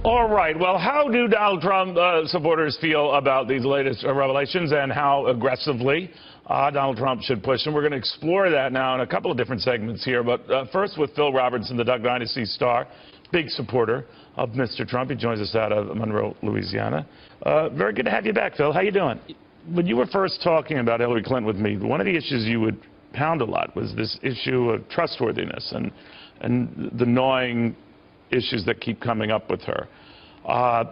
All right. Well, how do Donald Trump supporters feel about these latest revelations and how aggressively Donald Trump should push? And we're going to explore that now in a couple of different segments here. But first with Phil Robertson, the Duck Dynasty star, big supporter of Mr. Trump. He joins us out of Monroe, Louisiana. Very good to have you back, Phil. How you doing? When you were first talking about Hillary Clinton with me, one of the issues you would pound a lot was this issue of trustworthiness and the gnawing issues that keep coming up with her.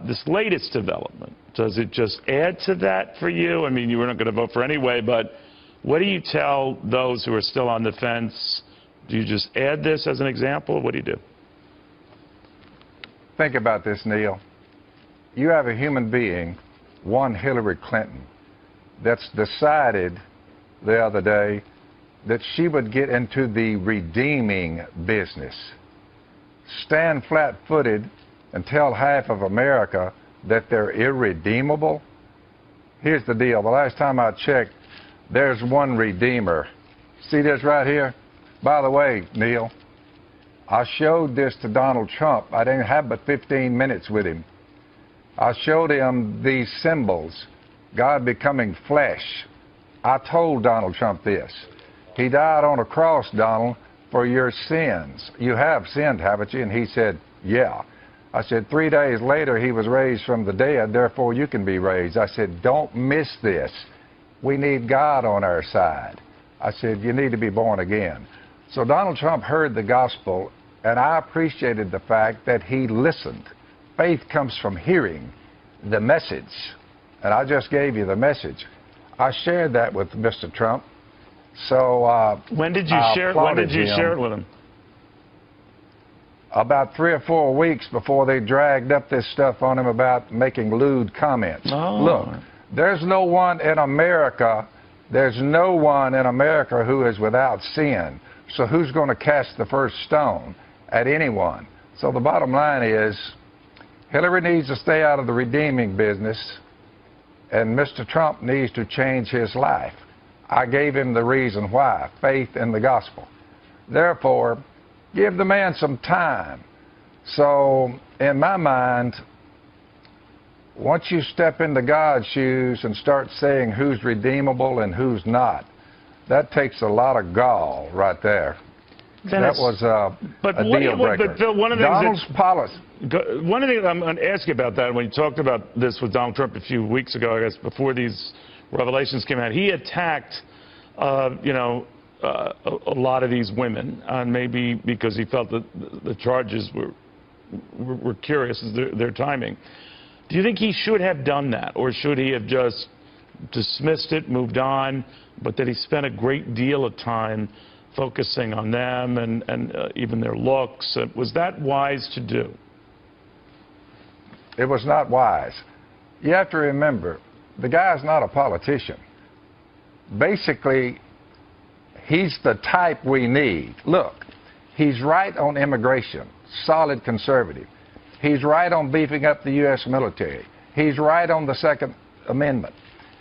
This latest development, does it just add to that for you? I mean, you were not going to vote for anyway, but what do you tell those who are still on the fence? Do you just add this as an example? What do you do? Think about this, Neil. You have a human being, one Hillary Clinton, that's decided the other day that she would get into the redeeming business. Stand flat-footed and tell half of America that they're irredeemable? Here's the deal. The last time I checked, there's one redeemer. See this right here? By the way, Neil, I showed this to Donald Trump. I didn't have but 15 minutes with him. I showed him these symbols, God becoming flesh. I told Donald Trump this. He died on a cross, Donald, for your sins. You have sinned, haven't you? And he said, yeah. I said, 3 days later, he was raised from the dead, therefore you can be raised. I said, don't miss this. We need God on our side. I said, you need to be born again. So Donald Trump heard the gospel, and I appreciated the fact that he listened. Faith comes from hearing the message, and I just gave you the message. I shared that with Mr. Trump. So when did you share it with him? About 3 or 4 weeks before they dragged up this stuff on him about making lewd comments. Oh. Look, there's no one in America who is without sin. So who's going to cast the first stone at anyone? So the bottom line is, Hillary needs to stay out of the redeeming business, and Mr. Trump needs to change his life. I gave him the reason why, faith in the gospel. Therefore, give the man some time. So, in my mind, once you step into God's shoes and start saying who's redeemable and who's not, that takes a lot of gall right there. That was a deal breaker. But Phil, one of the Donald's policy. One of the things I'm going to ask you about that, when you talked about this with Donald Trump a few weeks ago, I guess, before these revelations came out, he attacked, a lot of these women, and maybe because he felt that the charges were curious as their timing. Do you think he should have done that, or should he have just dismissed it, moved on, but that he spent a great deal of time focusing on them and even their looks? Was that wise to do? It was not wise. You have to remember, the guy's not a politician. Basically, he's the type we need. Look, he's right on immigration, solid conservative. He's right on beefing up the U.S. military. He's right on the Second Amendment.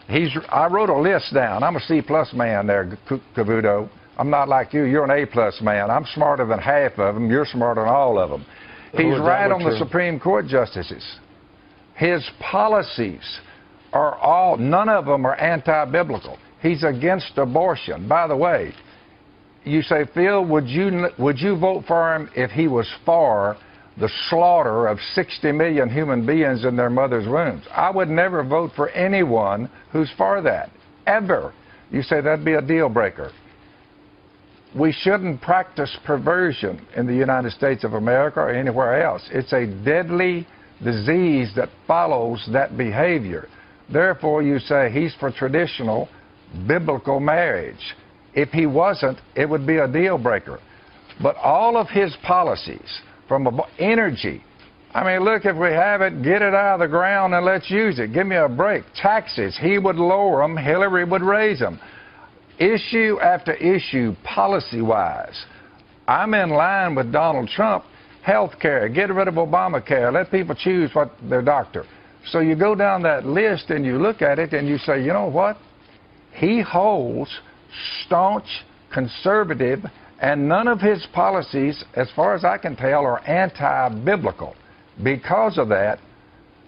I wrote a list down. I'm a C-plus man there, Cavuto. I'm not like you. You're an A-plus man. I'm smarter than half of them. You're smarter than all of them. He's right on the Supreme Court justices. His policies are none of them are anti-biblical. He's against abortion. By the way, you say, Phil, would you vote for him if he was for the slaughter of 60 million human beings in their mother's wombs? I would never vote for anyone who's for that, ever. You say that'd be a deal breaker. We shouldn't practice perversion in the United States of America or anywhere else. It's a deadly disease that follows that behavior. Therefore, you say he's for traditional biblical marriage. If he wasn't, it would be a deal breaker. But all of his policies, from energy, I mean, look, if we have it, get it out of the ground and let's use it. Give me a break. Taxes, he would lower them, Hillary would raise them. Issue after issue, policy-wise, I'm in line with Donald Trump. Health care, get rid of Obamacare, let people choose what their doctor. So you go down that list and you look at it and you say, you know what? He holds staunch, conservative, and none of his policies, as far as I can tell, are anti-biblical. because of that,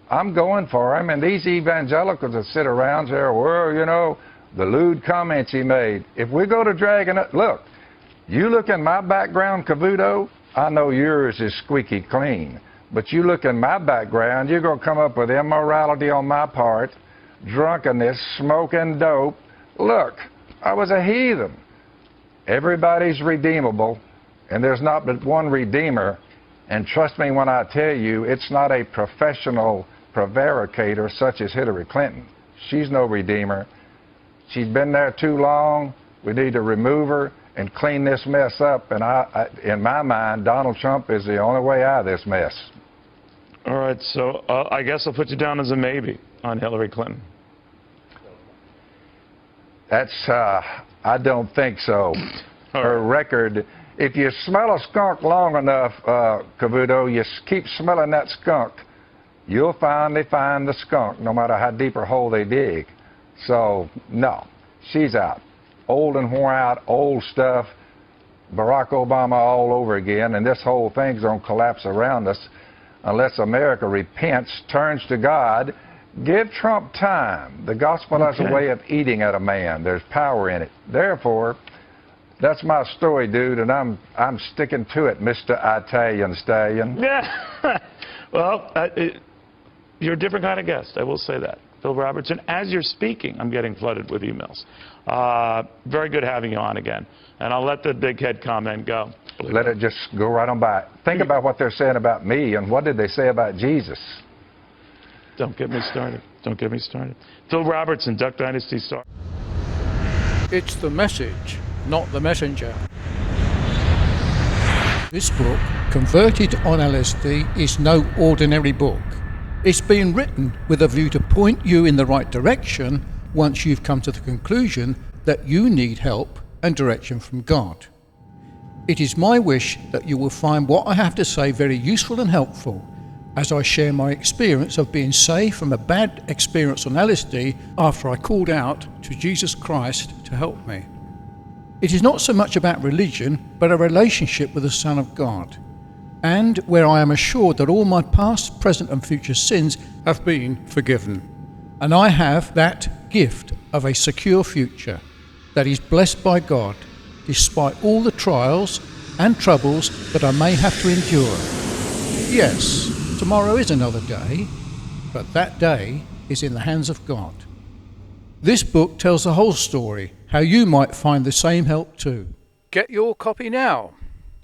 I'm going for him. And these evangelicals that sit around there, well, you know, the lewd comments he made. If we go to dragging it, look, you look in my background, Cavuto, I know yours is squeaky clean. But you look in my background, you're going to come up with immorality on my part, drunkenness, smoking dope. Look, I was a heathen. Everybody's redeemable, and there's not but one redeemer. And trust me when I tell you, it's not a professional prevaricator such as Hillary Clinton. She's no redeemer. She's been there too long. We need to remove her and clean this mess up. And in my mind, Donald Trump is the only way out of this mess. All right, so I guess I'll put you down as a maybe on Hillary Clinton. That's, I don't think so. Her record, if you smell a skunk long enough, Cavuto, you keep smelling that skunk, you'll finally find the skunk, no matter how deep a hole they dig. So, no, she's out. Old and worn out, old stuff. Barack Obama all over again, and this whole thing's going to collapse around us unless America repents, turns to God. Give Trump time. The gospel has a way of eating at a man. There's power in it. Therefore, that's my story, dude, and I'm sticking to it, Mr. Italian Stallion. Yeah. Well, you're a different kind of guest, I will say that. Phil Robertson, as you're speaking, I'm getting flooded with emails. Very good having you on again. And I'll let the big head comment go. Let it just go right on by. Think about what they're saying about me, and what did they say about Jesus? Don't get me started. Don't get me started. Phil Robertson, Duck Dynasty star. It's the message, not the messenger. This book, Converted on LSD, is no ordinary book. It's been written with a view to point you in the right direction once you've come to the conclusion that you need help and direction from God. It is my wish that you will find what I have to say very useful and helpful as I share my experience of being saved from a bad experience on LSD after I called out to Jesus Christ to help me. It is not so much about religion, but a relationship with the Son of God, and where I am assured that all my past, present and future sins have been forgiven. And I have that gift of a secure future that is blessed by God, despite all the trials and troubles that I may have to endure. Yes, tomorrow is another day, but that day is in the hands of God. This book tells the whole story, how you might find the same help too. Get your copy now.